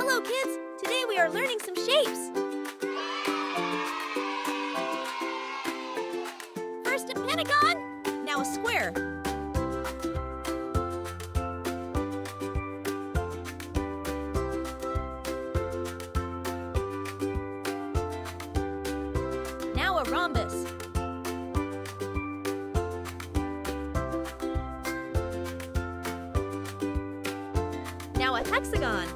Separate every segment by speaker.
Speaker 1: Hello, kids! Today we are learning some shapes. First a pentagon, now a square. Now a rhombus. Now a hexagon.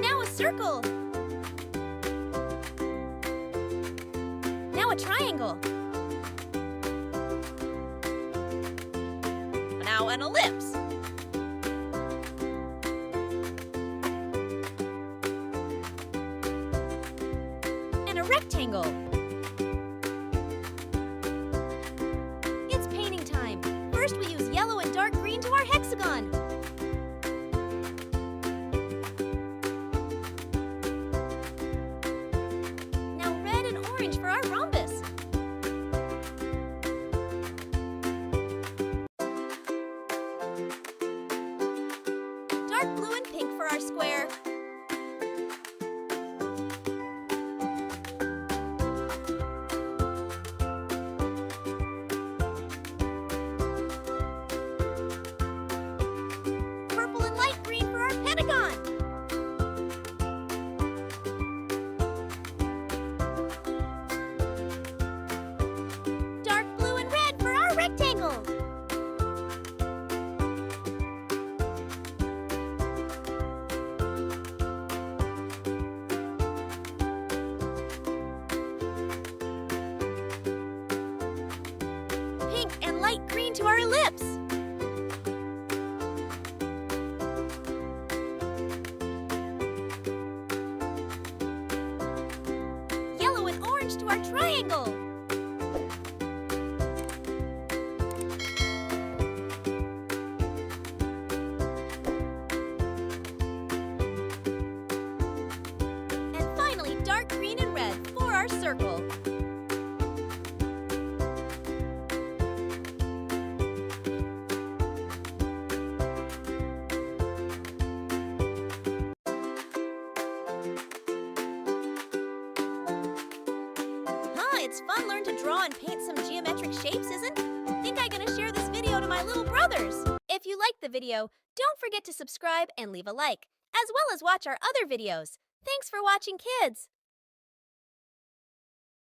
Speaker 1: Now a circle. Now a triangle. Now an ellipse. And a rectangle. It's painting time. First we use yellow and dark green to our hexagon. Now red and orange for our rhombus. Dark blue and pink for our square. Purple and light green for our pentagon. Dark blue and red for our rectangle. Pink and light green to our ellipse. Yellow and orange to our triangle. And finally, dark green and red for our circle. It's fun learn to draw and paint some geometric shapes, isn't? Think I'm gonna share this video to my little brothers. If you liked the video, don't forget to subscribe and leave a like, as well as watch our other videos. Thanks for watching, kids!